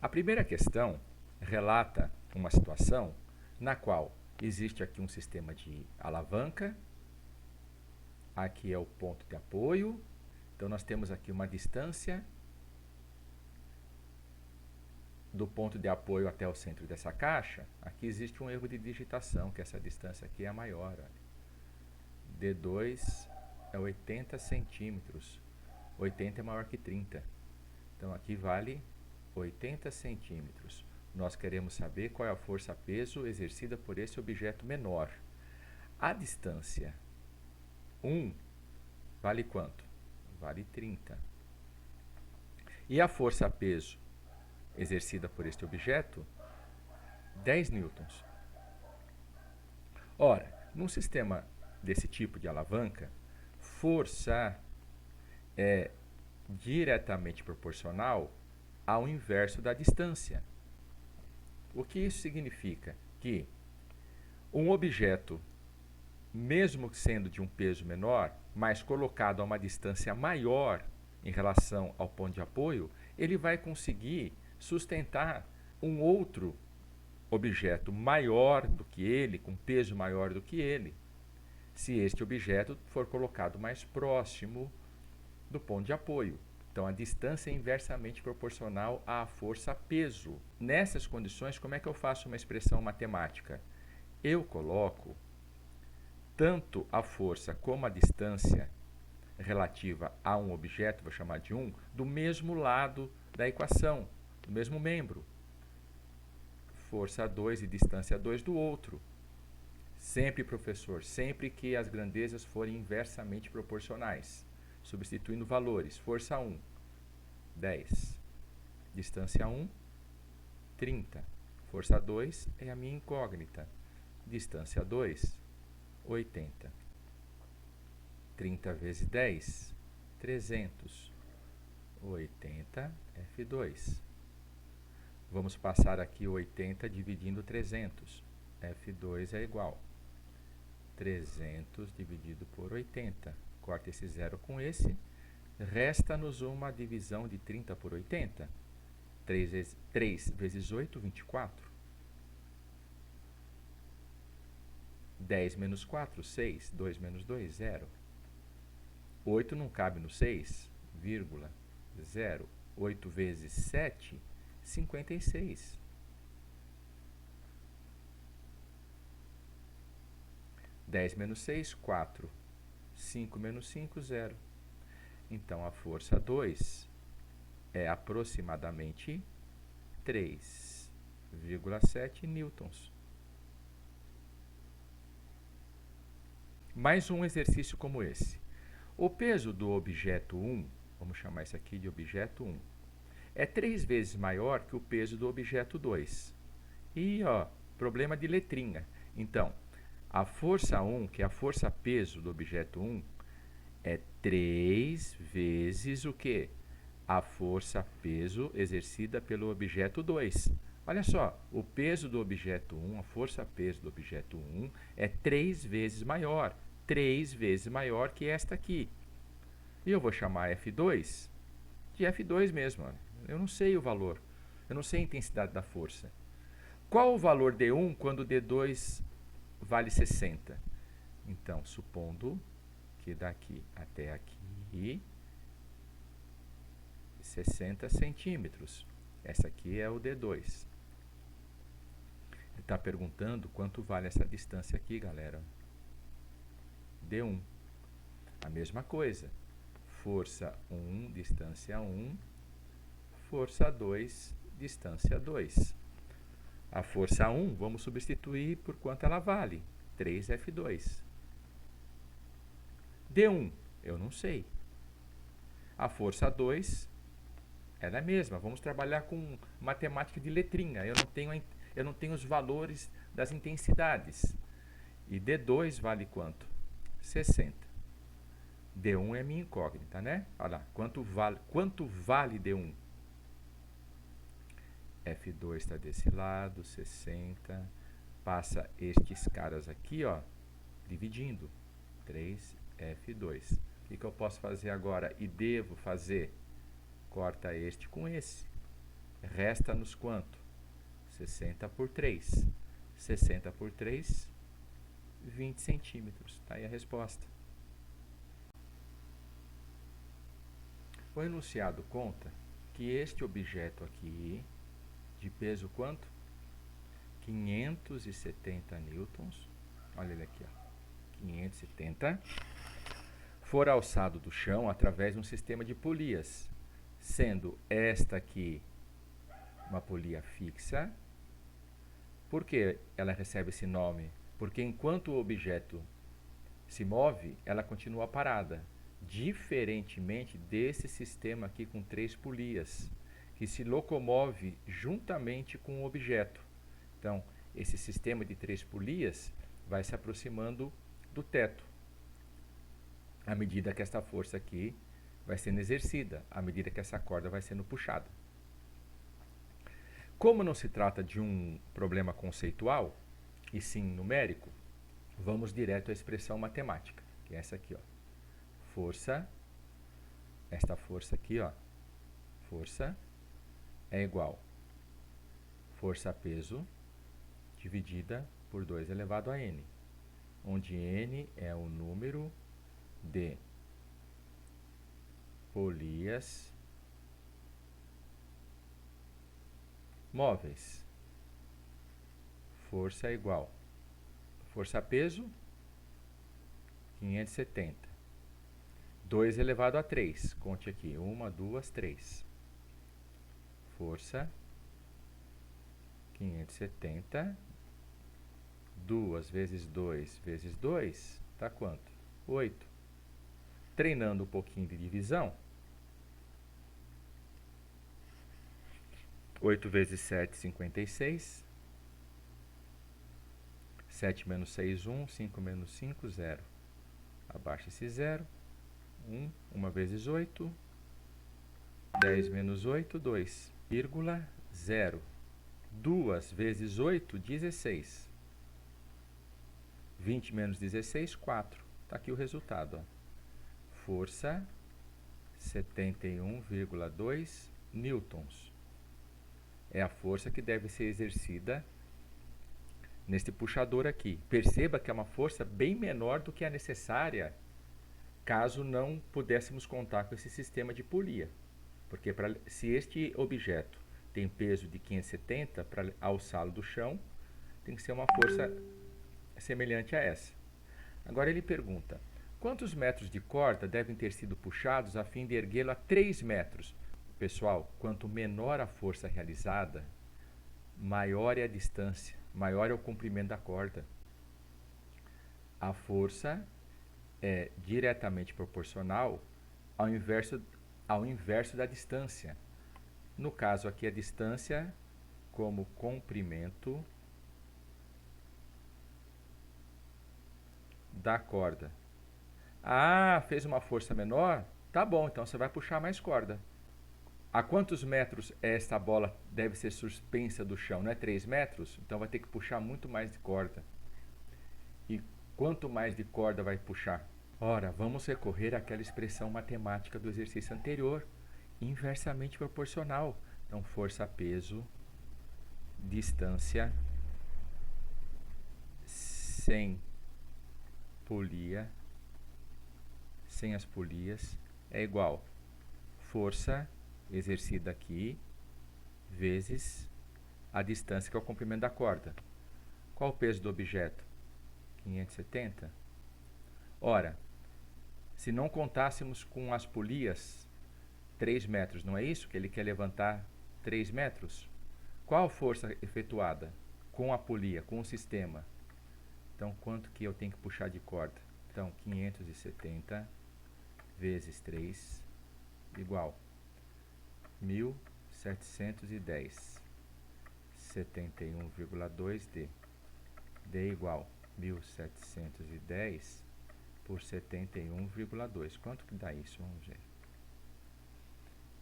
A primeira questão relata uma situação na qual existe aqui um sistema de alavanca, aqui é o ponto de apoio, então nós temos aqui uma distância do ponto de apoio até o centro dessa caixa. Aqui existe um erro de digitação, que essa distância aqui é a maior. Olha. D2 é 80 centímetros, 80 é maior que 30, então aqui vale 80 centímetros. Nós queremos saber qual é a força-peso exercida por esse objeto menor. A distância 1 vale quanto? Vale 30. E a força-peso exercida por este objeto? 10 newtons. Ora, num sistema desse tipo de alavanca, força é diretamente proporcional ao inverso da distância. O que isso significa? Que um objeto, mesmo sendo de um peso menor, mas colocado a uma distância maior em relação ao ponto de apoio, ele vai conseguir sustentar um outro objeto maior do que ele, com peso maior do que ele, se este objeto for colocado mais próximo do ponto de apoio. Então, a distância é inversamente proporcional à força-peso. Nessas condições, como é que eu faço uma expressão matemática? Eu coloco tanto a força como a distância relativa a um objeto, vou chamar de 1, do mesmo lado da equação, do mesmo membro. Força 2 e distância 2 do outro. Sempre, professor, sempre que as grandezas forem inversamente proporcionais. Substituindo valores. Força 1, 10. Distância 1, 30. Força 2 é a minha incógnita. Distância 2, 80. 30 vezes 10, 300. 80, F2. Vamos passar aqui 80 dividindo 300. F2 é igual 300 dividido por 80. Corta esse zero com esse. Resta-nos uma divisão de 30 por 80. 3 vezes 8, 24. 10 menos 4, 6. 2 menos 2, 0. 8 não cabe no 6, vírgula, 0. 8 vezes 7, 56. 10 menos 6, 4. 5 menos 5, 0. Então, a força 2 é aproximadamente 3,7 newtons. Mais um exercício como esse. O peso do objeto 1, vamos chamar isso aqui de objeto 1, é 3 vezes maior que o peso do objeto 2. E, problema de letrinha. Então, a força 1, que é a força-peso do objeto 1, é 3 vezes o quê? A força-peso exercida pelo objeto 2. Olha só, o peso do objeto 1, a força-peso do objeto 1 é 3 vezes maior. 3 vezes maior que esta aqui. E eu vou chamar F2 de F2 mesmo. Olha. Eu não sei o valor. Eu não sei a intensidade da força. Qual o valor D1 quando D2 vale 60? Então, supondo que daqui até aqui 60 centímetros. Essa aqui é o D2. Ele está perguntando quanto vale essa distância aqui, galera. D1. A mesma coisa. Força 1, distância 1. Força 2, distância 2. A força 1, vamos substituir por quanto ela vale. 3F2. D1, eu não sei. A força 2, ela é a mesma. Vamos trabalhar com matemática de letrinha. Eu não tenho os valores das intensidades. E D2 vale quanto? 60. D1 é minha incógnita, né? Olha lá, quanto vale D1? F2 está desse lado, 60. Passa estes caras aqui, dividindo. 3F2. O que eu posso fazer agora? E devo fazer? Corta este com esse. Resta-nos quanto? 60 por 3. 60 por 3, 20 centímetros. Está aí a resposta. O enunciado conta que este objeto aqui, de peso quanto? 570 newtons. Olha ele aqui, ó. 570. For alçado do chão através de um sistema de polias, sendo esta aqui uma polia fixa. Por que ela recebe esse nome? Porque enquanto o objeto se move, ela continua parada, diferentemente desse sistema aqui com 3 polias, que se locomove juntamente com o objeto. Então, esse sistema de 3 polias vai se aproximando do teto, à medida que esta força aqui vai sendo exercida, à medida que essa corda vai sendo puxada. Como não se trata de um problema conceitual, e sim numérico, vamos direto à expressão matemática, que é essa aqui, ó. Força, esta força aqui, ó, força é igual força-peso dividida por 2 elevado a n, onde n é o número de polias móveis. Força é igual força-peso, 570. 2 elevado a 3. Conte aqui. 1, 2, 3. Força, 570. 2 vezes 2 vezes 2, dá quanto? 8. Treinando um pouquinho de divisão, 8 vezes 7, 56. 7 menos 6, 1. 5 menos 5, 0. Abaixa esse 0. 1. 1 vezes 8. 10 menos 8, 2. 0. 2 vezes 8, 16. 20 menos 16, 4. Está aqui o resultado, ó. Força, 71,2 newtons. É a força que deve ser exercida neste puxador aqui. Perceba que é uma força bem menor do que a necessária caso não pudéssemos contar com esse sistema de polia. Porque se este objeto tem peso de 570, para alçá-lo do chão, tem que ser uma força semelhante a essa. Agora ele pergunta, quantos metros de corda devem ter sido puxados a fim de erguê-lo a 3 metros? Pessoal, quanto menor a força realizada, maior é a distância, maior é o comprimento da corda. A força é diretamente proporcional ao inverso da distância. No caso aqui, a distância como comprimento da corda. Ah, fez uma força menor? Tá bom, então você vai puxar mais corda. A quantos metros esta bola deve ser suspensa do chão? Não é 3 metros? Então vai ter que puxar muito mais de corda. E quanto mais de corda vai puxar? Ora, vamos recorrer àquela expressão matemática do exercício anterior, inversamente proporcional. Então, força-peso, distância, sem polia, sem as polias, é igual força exercida aqui, vezes a distância, que é o comprimento da corda. Qual o peso do objeto? 570. Ora, se não contássemos com as polias, 3 metros, não é isso? Que ele quer levantar 3 metros? Qual a força efetuada com a polia, com o sistema? Então, quanto que eu tenho que puxar de corda? Então, 570 vezes 3 igual 1.710. 71,2 D. D igual 1.710 por 71,2. Quanto que dá isso? Vamos ver.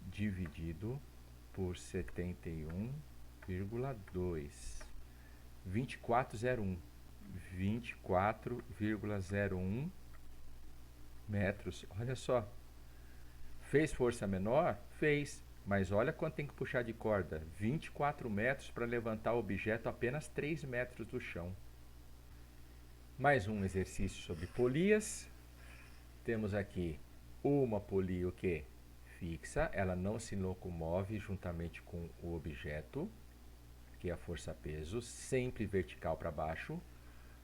Dividido por 71,2. 24,01. 24,01 metros. Olha só. Fez força menor? Fez. Mas olha quanto tem que puxar de corda. 24 metros para levantar o objeto a apenas 3 metros do chão. Mais um exercício sobre polias. Temos aqui uma polia o quê? Fixa, ela não se locomove juntamente com o objeto, que é a força-peso, sempre vertical para baixo.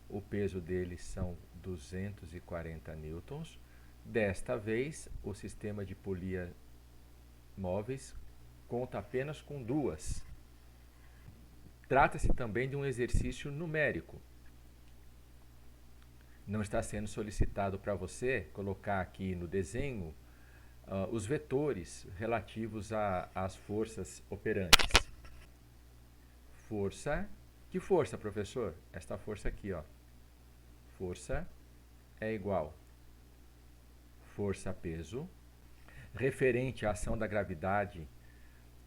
O peso dele são 240 newtons. Desta vez, o sistema de polia móveis conta apenas com duas. Trata-se também de um exercício numérico. Não está sendo solicitado para você colocar aqui no desenho os vetores relativos às forças operantes. Força. Que força, professor? Esta força aqui, ó. Força é igual força-peso, referente à ação da gravidade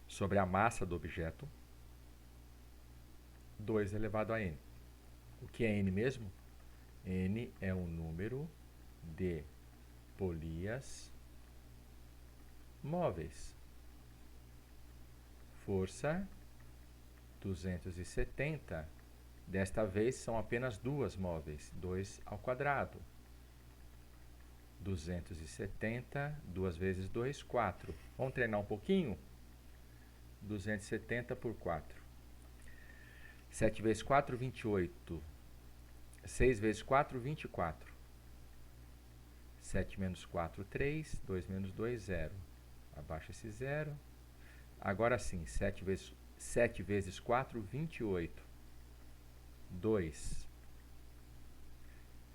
sobre a massa do objeto, 2 elevado a n. O que é n mesmo? N é um número de polias móveis. Força 270. Desta vez são apenas duas móveis, 2 ao quadrado. 270, 2 vezes 2, 4. Vamos treinar um pouquinho? 270 por 4. 7 vezes 4, 28. 6 vezes 4, 24. 7 menos 4, 3. 2 menos 2, 0. Abaixa esse 0. Agora sim, 7 vezes 4, 28. 2.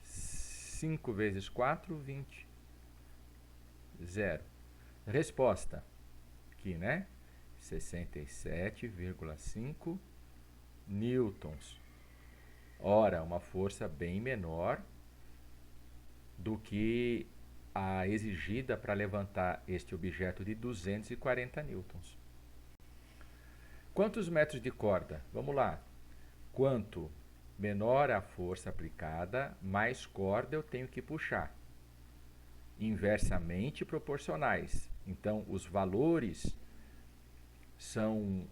5 vezes 4, 20. 0. Resposta. Aqui, né? 67,5 newtons. Ora, uma força bem menor do que a exigida para levantar este objeto de 240 newtons. Quantos metros de corda? Vamos lá. Quanto menor a força aplicada, mais corda eu tenho que puxar. Inversamente proporcionais. Então, os valores são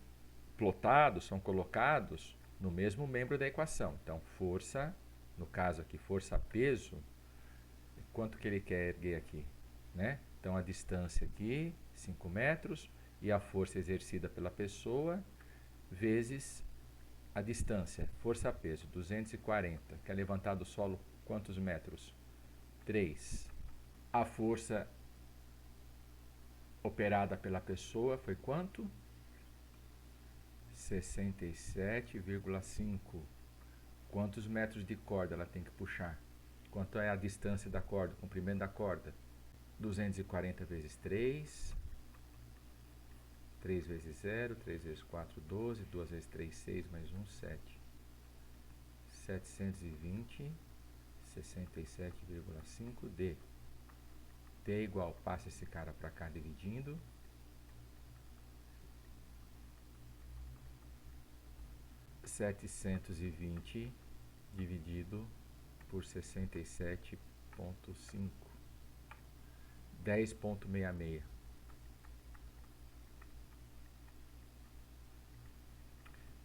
plotados, são colocados no mesmo membro da equação. Então, força, no caso aqui, força-peso, quanto que ele quer erguer aqui, né? Então, a distância aqui, 5 metros, e a força exercida pela pessoa, vezes a distância, força-peso, 240. Quer levantar do solo quantos metros? 3. A força operada pela pessoa foi quanto? 67,5. Quantos metros de corda ela tem que puxar? Quanto é a distância da corda, o comprimento da corda? 240 vezes 3. 3 vezes 0, 3 vezes 4, 12, 2 vezes 3, 6, mais 1, 7. 720, 67,5 D. D é igual, passa esse cara para cá dividindo. 720 dividido por 67,5. 10,66.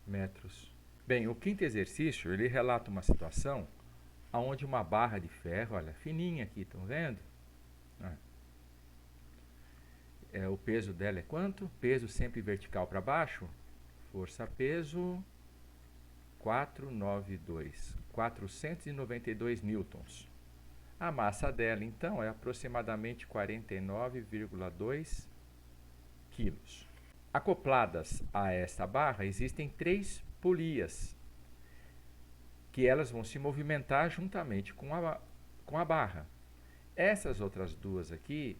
Metros. Bem, o quinto exercício, ele relata uma situação onde uma barra de ferro, olha, fininha aqui, estão vendo? O peso dela é quanto? Peso sempre vertical para baixo. Força-peso 492 newtons. A massa dela, então, é aproximadamente 49,2 quilos. Acopladas a esta barra, existem 3 polias, que elas vão se movimentar juntamente com a barra. Essas outras duas aqui,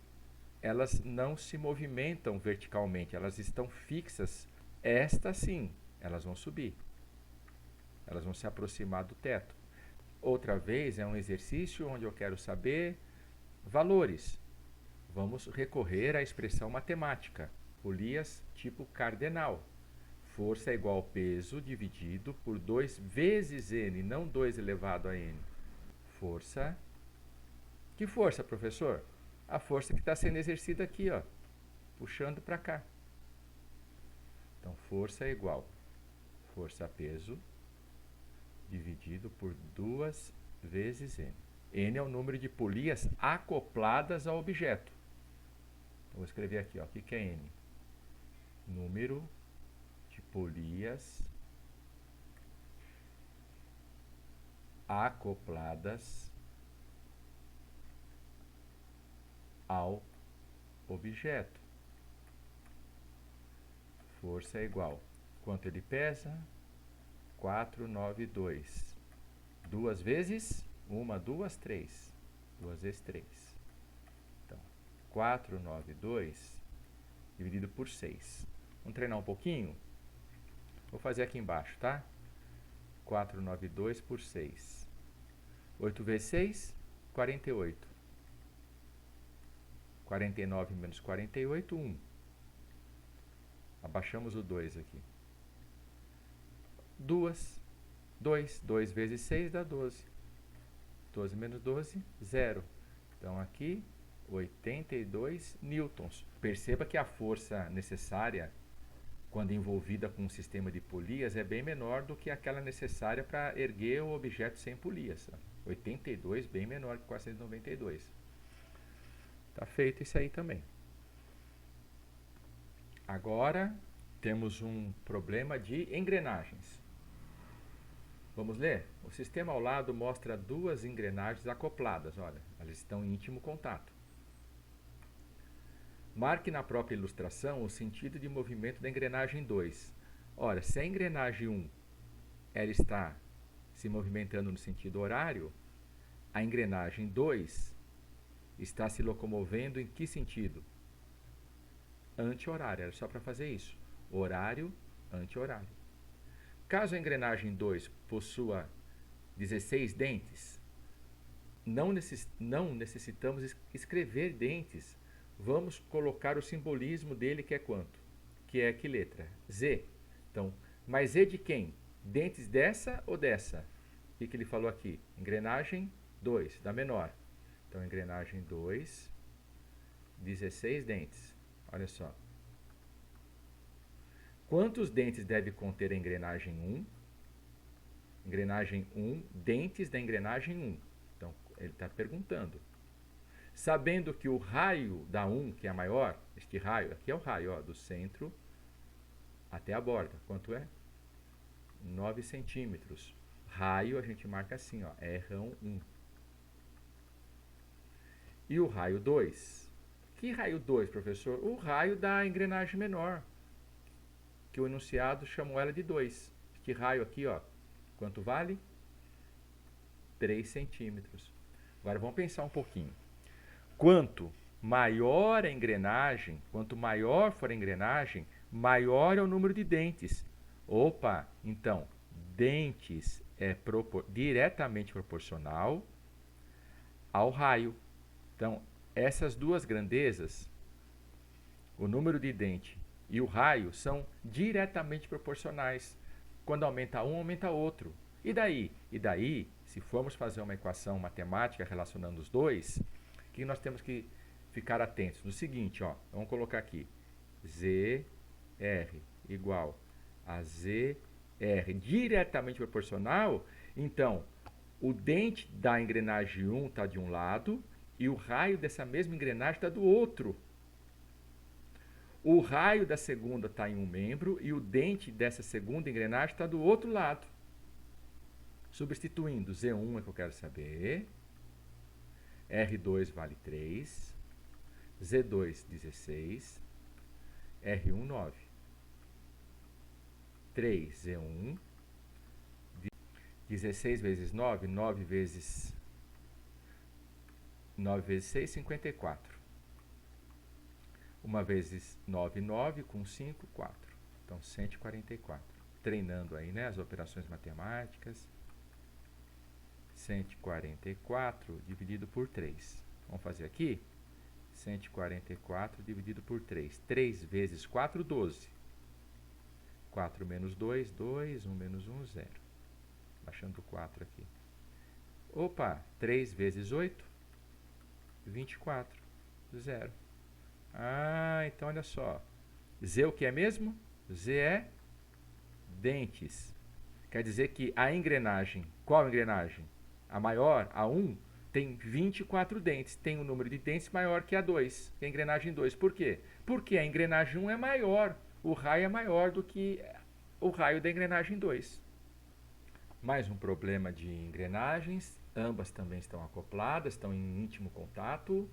elas não se movimentam verticalmente, elas estão fixas. Esta sim, elas vão subir. Elas vão se aproximar do teto. Outra vez, é um exercício onde eu quero saber valores. Vamos recorrer à expressão matemática. Polias tipo cardenal. Força é igual ao peso dividido por 2 vezes n, não 2 elevado a n. Força. Que força, professor? A força que está sendo exercida aqui, ó, puxando para cá. Então, força é igual força-peso dividido por 2 vezes N. N é o número de polias acopladas ao objeto. Então, vou escrever aqui, ó, o que é N? Número de polias acopladas ao objeto. Força é igual. Quanto ele pesa? 492. 2 vezes 1, 2, 3. 2 vezes 3. Então, 492 dividido por 6. Vamos treinar um pouquinho? Vou fazer aqui embaixo, tá? 492 por 6. 8 vezes 6, 48. 49 menos 48, 1. Abaixamos o 2 aqui. 2 vezes 6 dá 12. 12 menos 12, 0. Então, aqui, 82 newtons. Perceba que a força necessária, quando envolvida com um sistema de polias, é bem menor do que aquela necessária para erguer o objeto sem polias. 82, bem menor que 492. Tá feito isso aí também. Agora, temos um problema de engrenagens. Vamos ler? O sistema ao lado mostra 2 engrenagens acopladas. Olha, elas estão em íntimo contato. Marque na própria ilustração o sentido de movimento da engrenagem 2. Ora, se a engrenagem 1 ela está se movimentando no sentido horário, a engrenagem 2 está se locomovendo em que sentido? Anti-horário. Era só para fazer isso. Horário, anti-horário. Caso a engrenagem 2 possua 16 dentes, não necessitamos escrever dentes. Vamos colocar o simbolismo dele, que é quanto? Que é que letra? Z. Então, mas Z de quem? Dentes dessa ou dessa? O que ele falou aqui? Engrenagem 2, da menor. Então, engrenagem 2, 16 dentes. Olha só. Quantos dentes deve conter a engrenagem 1? Engrenagem 1, dentes da engrenagem 1. Então, ele está perguntando. Sabendo que o raio da 1, que é a maior, este raio, aqui é o raio, ó, do centro até a borda. Quanto é? 9 centímetros. Raio a gente marca assim, ó, R1. E o raio 2? Que raio 2, professor? O raio da engrenagem menor, que o enunciado chamou ela de 2. Este raio aqui, ó, quanto vale? 3 centímetros. Agora vamos pensar um pouquinho. Quanto maior a engrenagem, quanto maior for a engrenagem, maior é o número de dentes. Opa, então, dentes é diretamente proporcional ao raio. Então, essas duas grandezas, o número de dente e o raio, são diretamente proporcionais. Quando aumenta um, aumenta outro. E daí? E daí, se formos fazer uma equação matemática relacionando os dois, o que nós temos que ficar atentos? No seguinte, ó, vamos colocar aqui, ZR igual a ZR diretamente proporcional. Então, o dente da engrenagem 1 está de um lado e o raio dessa mesma engrenagem está do outro. O raio da segunda está em um membro e o dente dessa segunda engrenagem está do outro lado. Substituindo, Z1 é o que eu quero saber, R2 vale 3, Z2 16, R1 9. 3, Z1, 16 vezes 9, 9 vezes 6, 54. 1 vezes 9, 9, com 5, 4. Então, 144. Treinando aí, né, as operações matemáticas. 144 dividido por 3. Vamos fazer aqui? 144 dividido por 3. 3 vezes 4, 12. 4 menos 2, 2. 1 menos 1, 0. Baixando o 4 aqui. Opa, 3 vezes 8, 24. 0. Ah, então olha só. Z o que é mesmo? Z é dentes. Quer dizer que a engrenagem, qual engrenagem? A maior, a 1, tem 24 dentes. Tem um número de dentes maior que a 2, que é a engrenagem 2. Por quê? Porque a engrenagem 1 é maior. O raio é maior do que o raio da engrenagem 2. Mais um problema de engrenagens. Ambas também estão acopladas, estão em íntimo contato.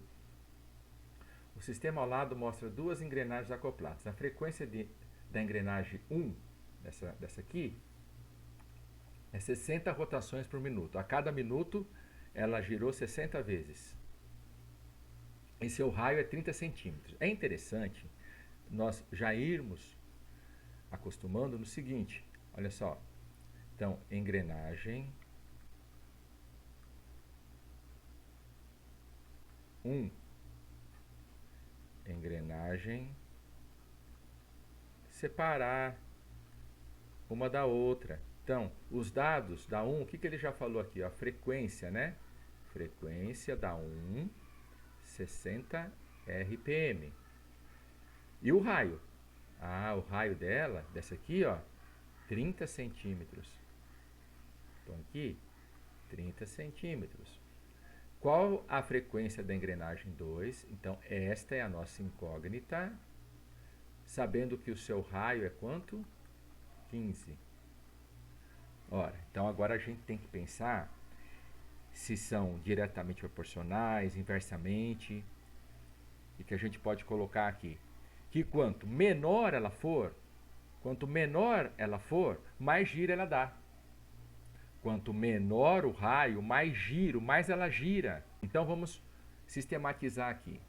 O sistema ao lado mostra duas engrenagens acopladas. A frequência da engrenagem 1, dessa aqui, é 60 rotações por minuto. A cada minuto, ela girou 60 vezes. E seu raio é 30 centímetros. É interessante nós já irmos acostumando no seguinte. Olha só. Então, engrenagem 1. Engrenagem. Separar uma da outra. Então, os dados da 1, o que ele já falou aqui? A frequência, né? Frequência da 1, 60 RPM. E o raio? Ah, o raio dela, dessa aqui, ó, 30 centímetros. Então, aqui, 30 centímetros. Qual a frequência da engrenagem 2? Então, esta é a nossa incógnita. Sabendo que o seu raio é quanto? 15. Ora, então agora a gente tem que pensar se são diretamente proporcionais, inversamente, e que a gente pode colocar aqui. Que quanto menor ela for, mais giro ela dá. Quanto menor o raio, mais giro, mais ela gira. Então vamos sistematizar aqui.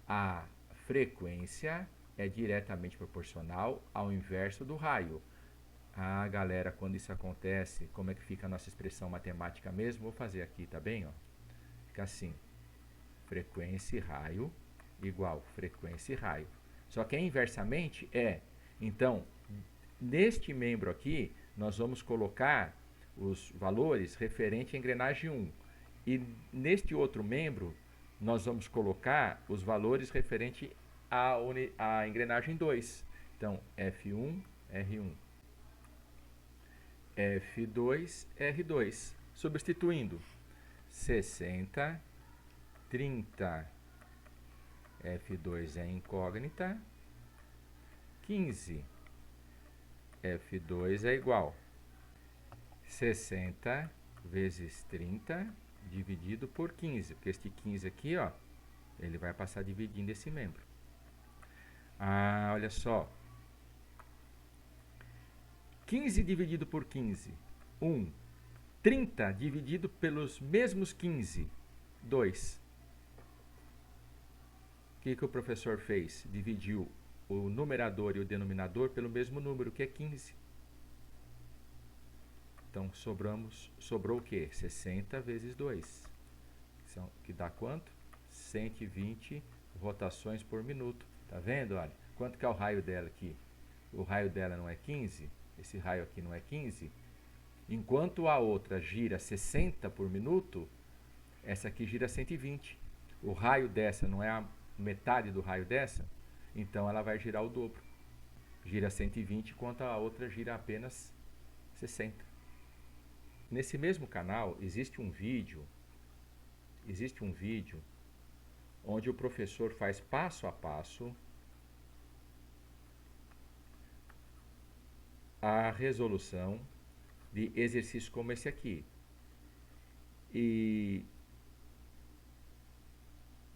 A frequência é diretamente proporcional ao inverso do raio. Ah, galera, quando isso acontece, como é que fica a nossa expressão matemática mesmo? Vou fazer aqui, tá bem? Ó. Fica assim, frequência e raio igual frequência e raio. Só que inversamente é. Então, neste membro aqui, nós vamos colocar os valores referente à engrenagem 1. E neste outro membro, nós vamos colocar os valores referente à engrenagem 2. Então, F1, R1. F2, R2. Substituindo 60, 30, F2 é incógnita, 15, F2 é igual 60 vezes 30 dividido por 15, porque este 15 aqui, ó, ele vai passar dividindo esse membro. Ah, olha só. 15 dividido por 15, 1. 30 dividido pelos mesmos 15, 2. O que o professor fez? Dividiu o numerador e o denominador pelo mesmo número, que é 15. Então, sobrou o quê? 60 vezes 2. Que dá quanto? 120 rotações por minuto. Tá vendo? Olha, quanto que é o raio dela aqui? O raio dela não é 15? Esse raio aqui não é 15? Enquanto a outra gira 60 por minuto, essa aqui gira 120. O raio dessa não é a metade do raio dessa? Então ela vai girar o dobro. Gira 120, enquanto a outra gira apenas 60. Nesse mesmo canal existe um vídeo onde o professor faz passo a passo a resolução de exercícios como esse aqui. E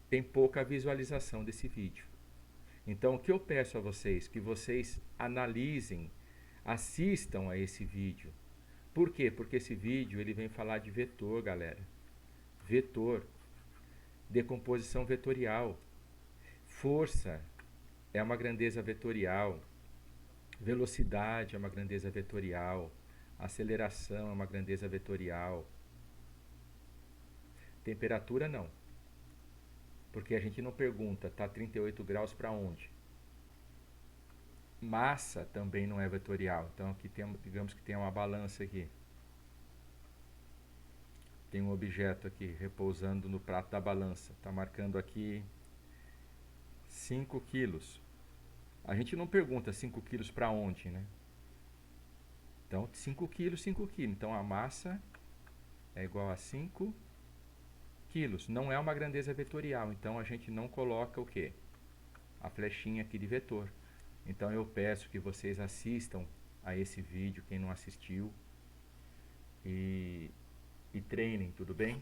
tem pouca visualização desse vídeo. Então, o que eu peço a vocês? Que vocês analisem, assistam a esse vídeo. Por quê? Porque esse vídeo ele vem falar de vetor, galera. Vetor, decomposição vetorial. Força é uma grandeza vetorial. Velocidade é uma grandeza vetorial. Aceleração é uma grandeza vetorial. Temperatura não. Porque a gente não pergunta, tá 38 graus para onde? Massa também não é vetorial. Então aqui tem, digamos que tem uma balança aqui. Tem um objeto aqui repousando no prato da balança. Está marcando aqui 5 quilos. A gente não pergunta 5 quilos para onde, né? Então, 5 quilos, 5 quilos. Então, a massa é igual a 5 quilos. Não é uma grandeza vetorial, então a gente não coloca o quê? A flechinha aqui de vetor. Então, eu peço que vocês assistam a esse vídeo, quem não assistiu, e treinem, tudo bem?